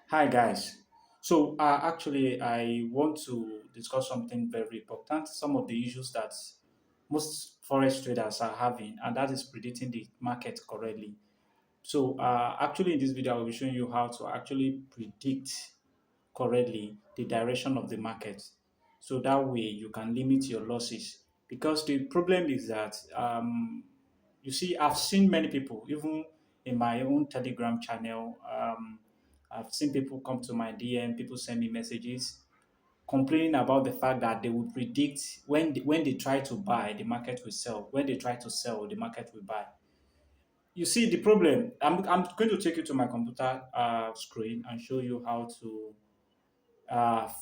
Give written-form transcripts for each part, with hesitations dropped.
Hi guys. Actually, I want to discuss something very important. Some of the issues that most forex traders are having, and that is predicting the market correctly. Actually, in this video, I will be showing you how to actually predict correctly the direction of the market. So that way you can limit your losses. Because the problem is that, you see, I've seen many people, even in my own Telegram channel, I've seen people come to my DM, people send me messages complaining about the fact that they will predict when they try to buy, the market will sell. When they try to sell, the market will buy. You see the problem. I'm going to take you to my computer screen and show you how to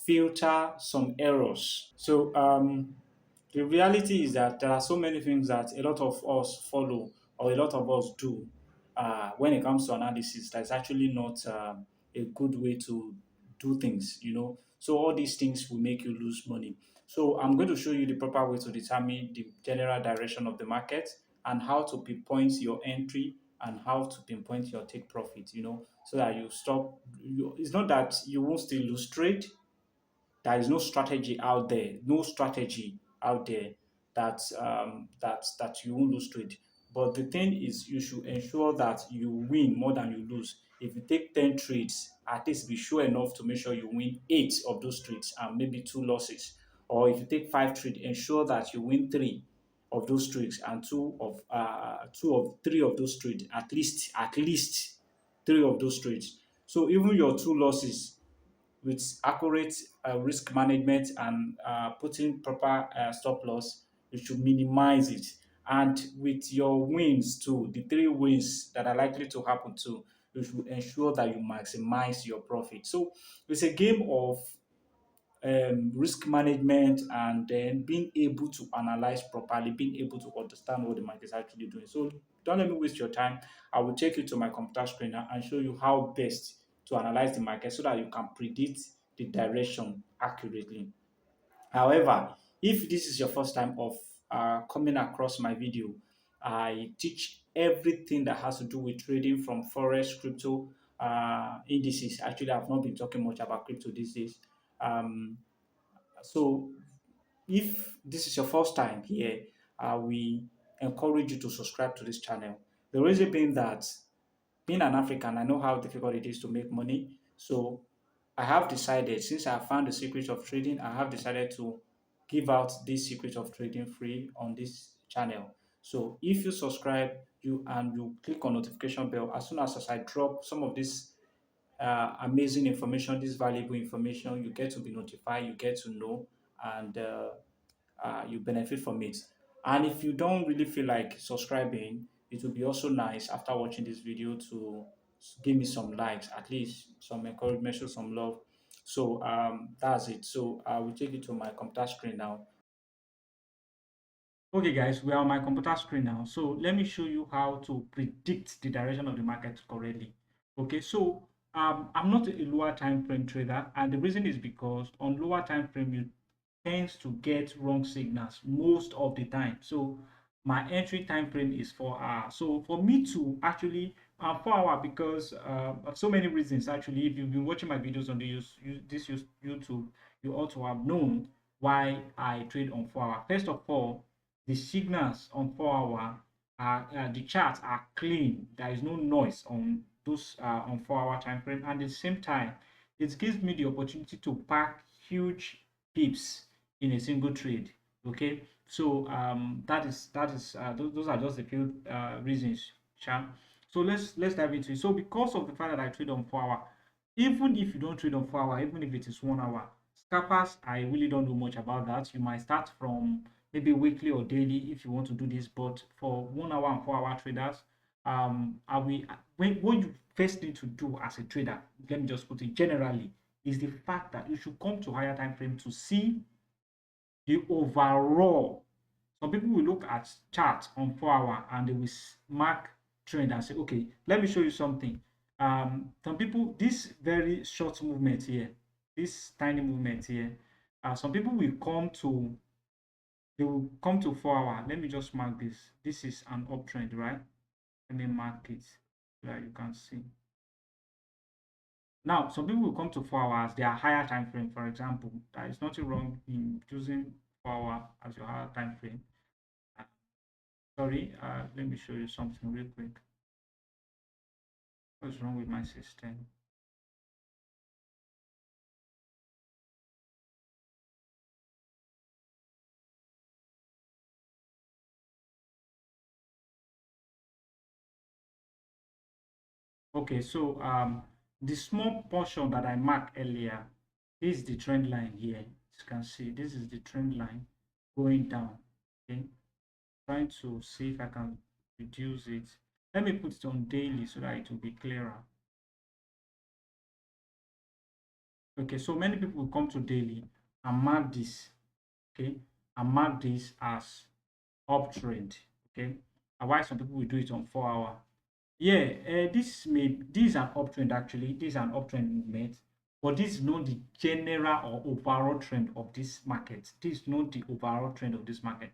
filter some errors. The reality is that there are so many things that a lot of us follow or a lot of us do when it comes to analysis that's actually not a good way to do things, you know. So all these things will make you lose money. So I'm going to show you the proper way to determine the general direction of the market and how to pinpoint your entry and how to pinpoint your take profit, you know, so that you stop. It's not that you won't still lose trade. There is no strategy out there, no strategy out there that you won't lose trade. But the thing is, you should ensure that you win more than you lose. If you take 10 trades, at least be sure enough to make sure you win 8 of those trades and maybe 2 losses. Or if you take 5 trades, ensure that you win 3 of those trades and 3 of those trades, at least 3 of those trades. So even your 2 losses, with accurate risk management and putting proper stop loss, you should minimize it. And with your wins too, the 3 wins that are likely to happen too, you should ensure that you maximize your profit. So it's a game of risk management and then being able to analyze properly, being able to understand what the market is actually doing. So don't let me waste your time. I will take you to my computer screen now and show you how best to analyze the market so that you can predict the direction accurately. However, if this is your first time of coming across my video, I teach everything that has to do with trading from forex, crypto, indices. Actually, I've not been talking much about crypto these days. Um, so if this is your first time here, we encourage you to subscribe to this channel. The reason being that being an African, I know how difficult it is to make money. So I have decided, since I have found the secret of trading, I have decided to give out this secret of trading free on this channel. So if you subscribe, you click on notification bell, as soon as I drop some of this amazing information, this valuable information, you get to be notified, you get to know, and you benefit from it. And if you don't really feel like subscribing, it would be also nice after watching this video to give me some likes, at least some encouragement, show some love. That's it. So I will take you to my computer screen now. Okay, guys, we are on my computer screen now. So let me show you how to predict the direction of the market correctly. Okay, I'm not a lower time frame trader, and the reason is because on lower time frame you tends to get wrong signals most of the time. So my entry time frame is 4 hours. So for me to actually 4 hour because of so many reasons. Actually, if you've been watching my videos on YouTube, you ought to have known why I trade on 4 hour. First of all, the signals on 4 hour are the charts are clean. There is no noise on those on 4 hour time frame, and at the same time, it gives me the opportunity to pack huge pips in a single trade. Okay, so those are just a few reasons. Sure. So let's dive into it. So because of the fact that I trade on 4 hour, even if you don't trade on 4 hour, even if it is 1 hour, scalpers, I really don't know much about that. You might start from maybe weekly or daily if you want to do this, but for 1 hour and 4 hour traders, are we when what you first need to do as a trader, let me just put it generally, is the fact that you should come to higher time frame to see the overall. Some people will look at chart on 4 hour and they will mark trend and say, okay, let me show you something. Some people, this very short movement here, this tiny movement here, some people will come to, they will come to 4 hour. Let me just mark this. This is an uptrend, right? Let me mark it so that you can see. Now, some people will come to 4 hours, they are higher time frame, for example. There is nothing wrong in choosing 4 hour as your higher time frame. Uh, Sorry, let me show you something real quick. What's wrong with my system? Okay, so the small portion that I marked earlier, this is the trend line here. As you can see, this is the trend line going down. Okay, trying to see if I can reduce it. Let me put it on daily so that it will be clearer. Okay, so many people will come to daily and mark this, okay, and mark this as uptrend, okay. And why some people will do it on 4 hour. Yeah, this is an uptrend actually. This is an uptrend movement, but this is not the general or overall trend of this market. This is not the overall trend of this market.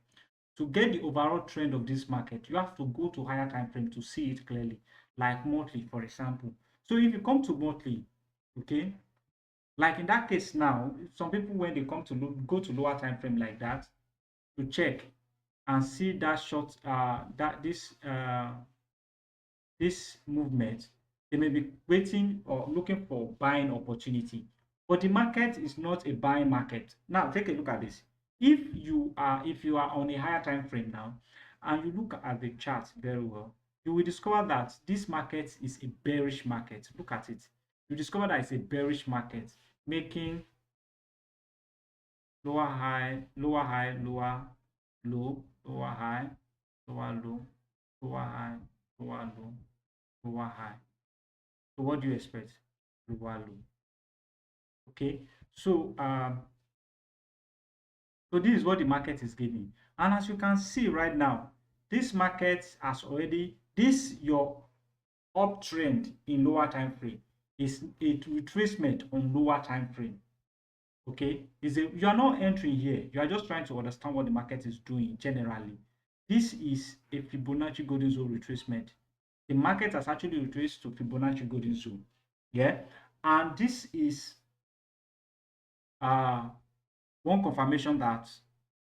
To get the overall trend of this market, you have to go to higher time frame to see it clearly, like monthly, for example. So if you come to monthly, okay, like in that case now, some people when they come to go to lower time frame like that to check and see that short that this movement, they may be waiting or looking for buying opportunity. But the market is not a buying market. Now take a look at this. If you are on a higher time frame now and you look at the chart very well, you will discover that this market is a bearish market. Look at it. You discover that it's a bearish market, making lower high, lower low, lower high, lower low, lower high, lower low, lower high. So what do you expect? Lower low. Okay. So so this is what the market is giving. And as you can see right now, this market has already this your uptrend in lower time frame is a retracement on lower time frame. Okay, you are not entering here, you are just trying to understand what the market is doing generally. This is a Fibonacci golden zone retracement. The market has actually retraced to Fibonacci golden zone. Yeah, and this is uh one confirmation that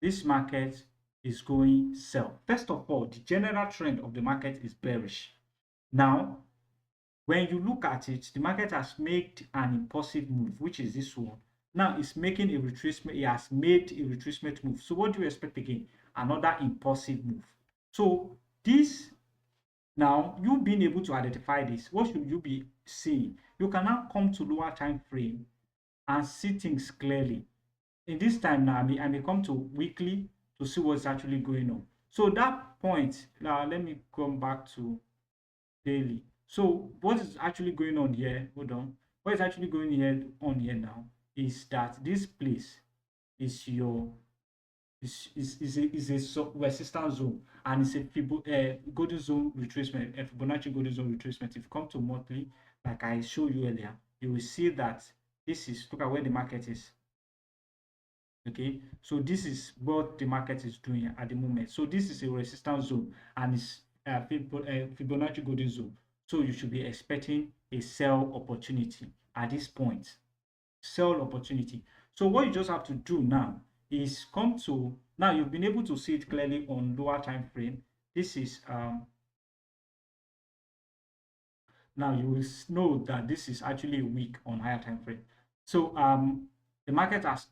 this market is going sell. First of all, the general trend of the market is bearish. Now, when you look at it, the market has made an impulsive move, which is this one. Now it's making a retracement. It has made a retracement move. So what do you expect again? Another impulsive move. So this now you being able to identify this, what should you be seeing? You can now come to lower time frame and see things clearly. In this time now, I may come to weekly to see what's actually going on. So that point, now let me come back to daily. So what is actually going on here? Hold on. What is actually going here on here now is that this place is your resistance zone, and it's a golden zone retracement, a Fibonacci golden zone retracement. If you come to monthly, like I showed you earlier, you will see that this is look at where the market is. Okay, so this is what the market is doing at the moment. So this is a resistance zone and it's Fibonacci golden zone. So you should be expecting a sell opportunity at this point. Sell opportunity. So what you just have to do now is come to now you've been able to see it clearly on lower time frame. This is now you will know that this is actually a week on higher time frame. So the market has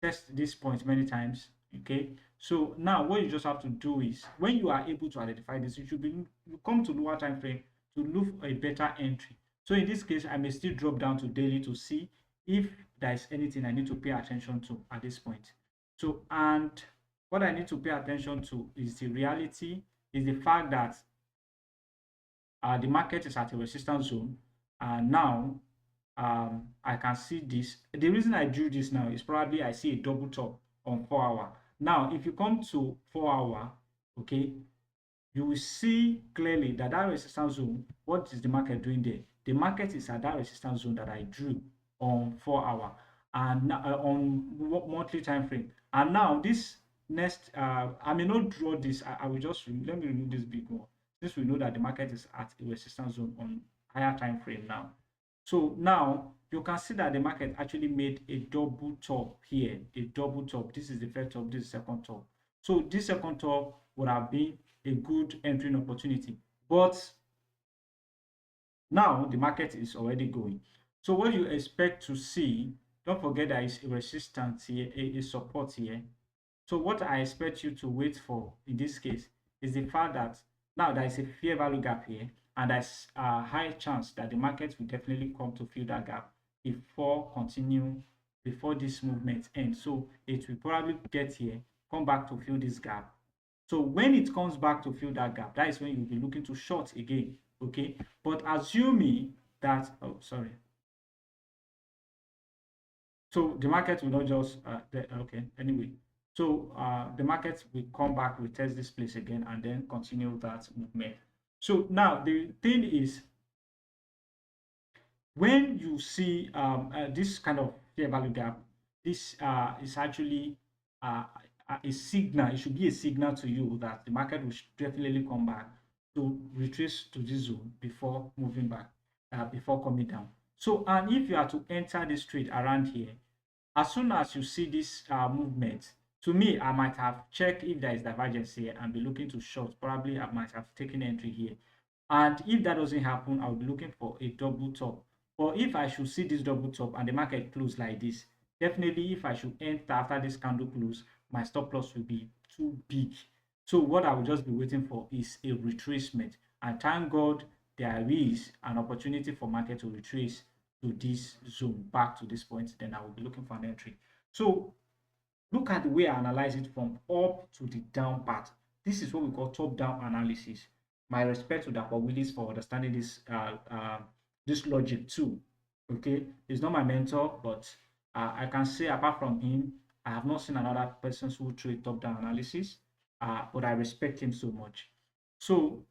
tested this point many times. Okay, so now what you just have to do is when you are able to identify this, you come to lower time frame to look for a better entry. So in this case, I may still drop down to daily to see if there is anything I need to pay attention to at this point. So and what I need to pay attention to is the reality, is the fact that the market is at a resistance zone, and now I can see this. The reason I drew this now is probably I see a double top on 4 hour. Now, if you come to 4 hour, okay, you will see clearly that that resistance zone, what is the market doing there? The market is at that resistance zone that I drew on 4 hour and on monthly time frame. And now this next, I may not draw this. I will just let me remove this big one. Since we know that the market is at a resistance zone on higher time frame now. So now you can see that the market actually made a double top here, a double top. This is the first top, this is the second top. So this second top would have been a good entering opportunity. But now the market is already going. So what you expect to see, don't forget there is a resistance here, a support here. So what I expect you to wait for in this case is the fact that now there is a fair value gap here, and there's a high chance that the market will definitely come to fill that gap before this movement ends. So it will probably get here, come back to fill this gap. So when it comes back to fill that gap, that is when you'll be looking to short again. Okay, but assuming that, oh sorry, so the market will not just okay, anyway. So the market will come back, will test this place again, and then continue that movement. So now the thing is, when you see this kind of fair value gap, this is actually a signal. It should be a signal to you that the market will definitely come back to retrace to this zone before moving back, before coming down. So, and if you are to enter this trade around here, as soon as you see this movement, to me, I might have checked if there is divergence here and be looking to short. Probably I might have taken entry here. And if that doesn't happen, I'll be looking for a double top. Or if I should see this double top and the market close like this, definitely if I should enter after this candle close, my stop loss will be too big. So what I will just be waiting for is a retracement. And thank God there is an opportunity for market to retrace to this zone, back to this point, then I will be looking for an entry. So look at the way I analyze it from up to the down part. This is what we call top-down analysis. My respect to Dr. Willis for understanding this logic too. Okay, he's not my mentor, but I can say apart from him, I have not seen another person who trade top-down analysis. But I respect him so much. So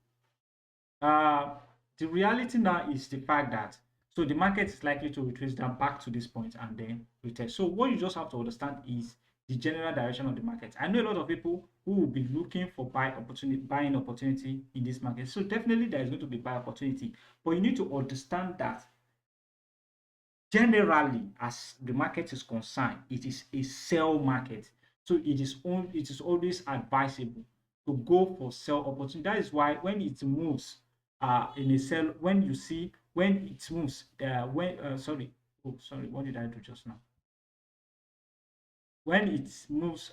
uh, the reality now is the fact that so the market is likely to retrace down back to this point and then retest. So what you just have to understand is the general direction of the market. I know a lot of people who will be looking for buying opportunity in this market. So definitely there is going to be buy opportunity, but you need to understand that generally, as the market is concerned, it is a sell market. So it is always advisable to go for sell opportunity. That is why when it moves in a sell, when you see when it moves, what did I do just now? When it moves,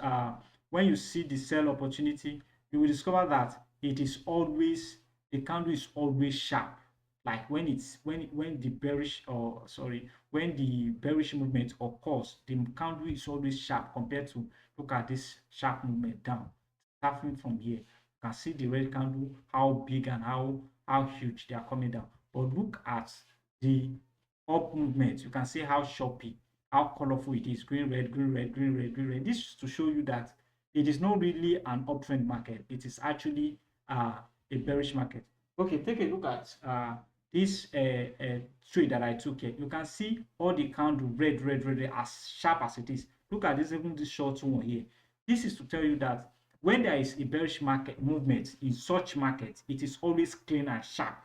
when you see the sell opportunity, you will discover that it is always the candle is always sharp. Like when the bearish or sorry when the bearish movement occurs, the candle is always sharp compared to look at this sharp movement down. Starting from here, you can see the red candle, how big and how huge they are coming down. But look at the up movement, you can see how choppy, how colorful it is, green, red, green, red, green, red, green, red. This is to show you that it is not really an uptrend market. It is actually a bearish market. Okay, take a look at this trade that I took here. You can see all the candle red, red, red, red, as sharp as it is. Look at this, even this short one here. This is to tell you that when there is a bearish market movement in such markets, it is always clean and sharp.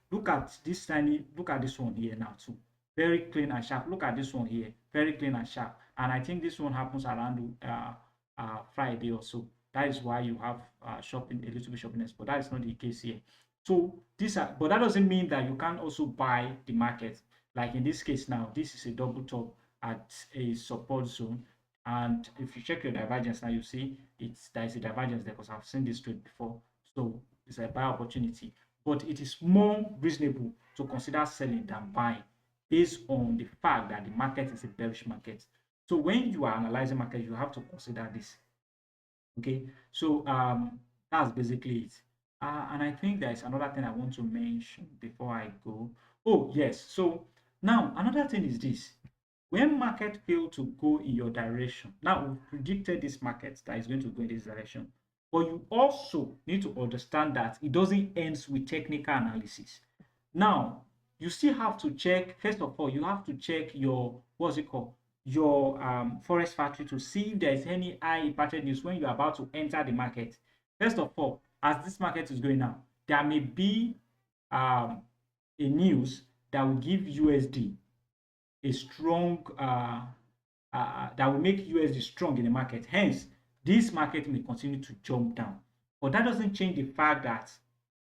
Look at this tiny, look at this one here now too. Very clean and sharp. Look at this one here, very clean and sharp. And I think this one happens around Friday or so. That is why you have shopping, a little bit shoppiness, but that is not the case here. So but that doesn't mean that you can't also buy the market. Like in this case now, this is a double top at a support zone. And if you check your divergence now, you see there is a divergence there because I've seen this trade before. So it's a buy opportunity. But it is more reasonable to consider selling than buying based on the fact that the market is a bearish market. So when you are analyzing market, you have to consider this. Okay, so that's basically it. And I think there is another thing I want to mention before I go. Oh yes, so now another thing is this: when market fail to go in your direction, now we've predicted this market that is going to go in this direction, but you also need to understand that it doesn't end with technical analysis. Now you still have to check. First of all, you have to check your what's it called, your forex factory, to see if there is any high impacted news when you're about to enter the market. First of all, as this market is going now, there may be a news that will give USD a strong that will make USD strong in the market. Hence, this market may continue to jump down. But that doesn't change the fact that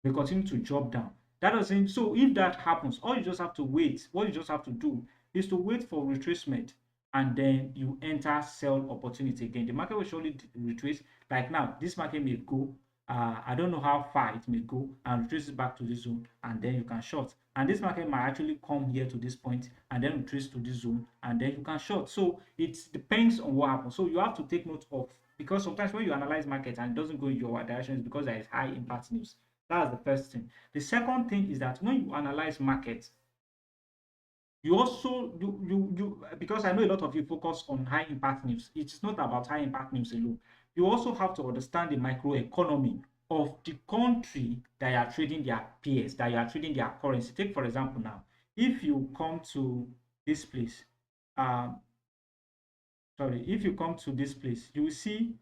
they continue to drop down. That doesn't, so if that happens, all you just have to wait, what you just have to do is to wait for retracement, and then you enter sell opportunity again. The market will surely retrace. Like now, this market may go, I don't know how far it may go, and retrace back to this zone, and then you can short. And this market might actually come here to this point and then retrace to this zone, and then you can short. So it depends on what happens. So you have to take note of, because sometimes when you analyze market and it doesn't go in your direction, it's because there is high impact news. That's the first thing. The second thing is that when you analyze markets, you also because I know a lot of you focus on high impact news. It is not about high impact news alone. You also have to understand the microeconomy of the country that you are trading their peers, that you are trading their currency. Take for example now, if you come to this place, um, if you come to this place, you will see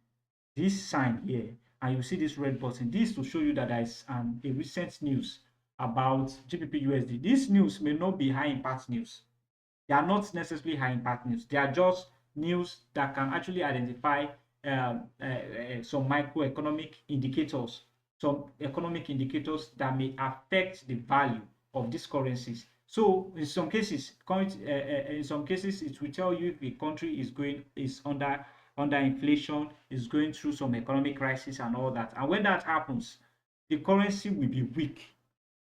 this sign here, and you see this red button. This to show you that there is a recent news about GBP USD. This news may not be high impact news. They are not necessarily high impact news. They are just news that can actually identify some microeconomic indicators, some economic indicators that may affect the value of these currencies. So in some cases, it will tell you if a country is under inflation, is going through some economic crisis and all that. And when that happens, the currency will be weak.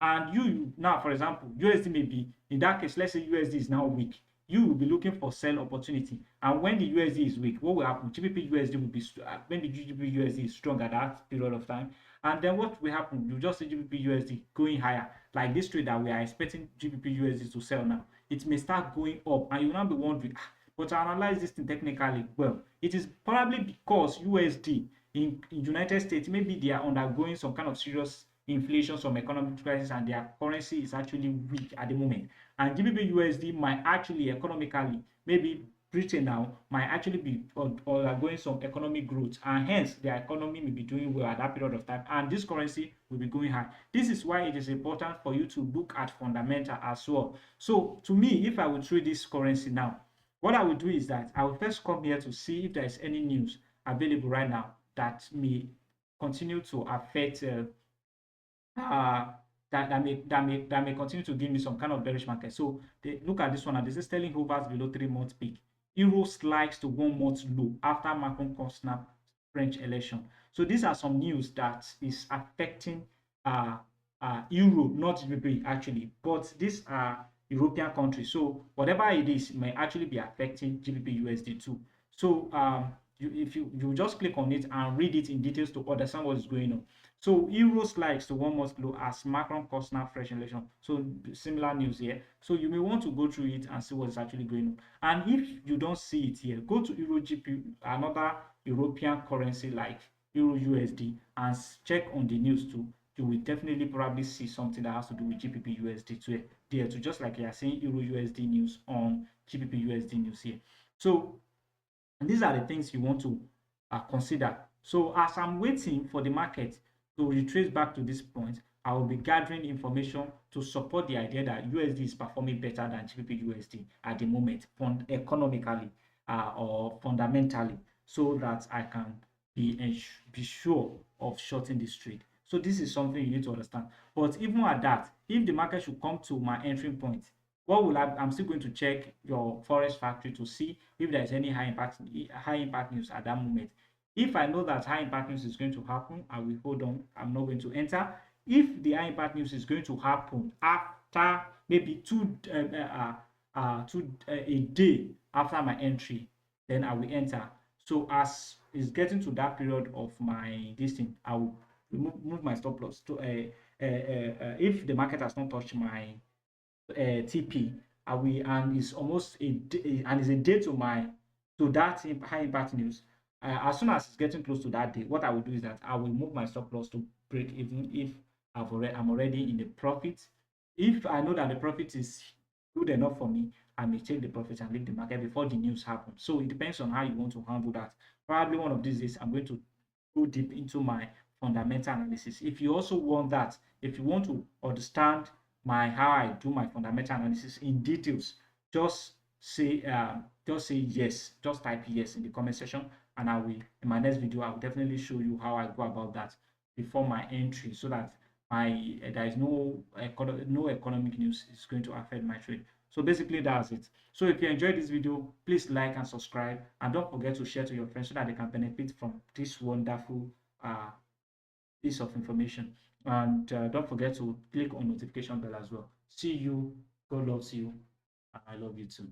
And you now, for example, USD may be, in that case, let's say USD is now weak. You will be looking for sell opportunity. And when the USD is weak, what will happen? GBP USD will be, when the GBP USD is strong at that period of time. And then what will happen? You just see GBP USD going higher. Like this trade that we are expecting GBP USD to sell now. It may start going up, and you will not be wondering, but to analyze this thing technically, well, it is probably because USD in United States, maybe they are undergoing some kind of serious inflation, some economic crisis, and their currency is actually weak at the moment. And GBP USD might actually economically, maybe Britain now might actually be undergoing some economic growth, and hence their economy may be doing well at that period of time, and this currency will be going high. This is why it is important for you to look at fundamental as well. So to me, if I would trade this currency now, what I will do is that I will first come here to see if there is any news available right now that may continue to affect that may continue to give me some kind of bearish market. So look at this one. This is sterling hovers below 3-month peak. Euro slides to 1-month low after Macron snap French election. So these are some news that is affecting euro, not GBP actually, but these are European countries. So whatever it is may actually be affecting GBP USD too. So if you just click on it and read it in details to understand what is going on. So euro slides to 1-month low as Macron snap French election. So similar news here. So you may want to go through it and see what is actually going on. And if you don't see it here, go to Euro GP, another European currency like Euro USD, and check on the news too. You will definitely probably see something that has to do with GBP USD too there too, just like you are saying Euro USD news on GBP USD news here. So these are the things you want to consider. So as I'm waiting for the market to retrace back to this point, I will be gathering information to support the idea that USD is performing better than GBP USD at the moment, economically or fundamentally, so that I can be sure of shorting this trade. So this is something you need to understand. But even at that, if the market should come to my entry point, what will I'm still going to check your Forex factory to see if there's any high impact news at that moment. If I know that high impact news is going to happen, I will hold on. I'm not going to enter. If the high impact news is going to happen after maybe a day after my entry, then I will enter. So as it's getting to that period of my listing, I will move my stop loss to if the market has not touched my TP, and it's almost a day, and it's a day to that high impact news. As soon as it's getting close to that day, what I will do is that I will move my stop loss to break even if I'm already in the profit. If I know that the profit is good enough for me, I may take the profit and leave the market before the news happens. So it depends on how you want to handle that. Probably one of these days, I'm going to go deep into my fundamental analysis. If you also want that, if you want to understand my how I do my fundamental analysis in details, just say yes, just type yes in the comment section, and I will in my next video I will definitely show you how I go about that before my entry, so that my there is no economic news is going to affect my trade. So basically that's it. So if you enjoyed this video, please like and subscribe, and don't forget to share to your friends so that they can benefit from this wonderful uh, piece of information. And don't forget to click on notification bell as well. See you. God loves you. And I love you too.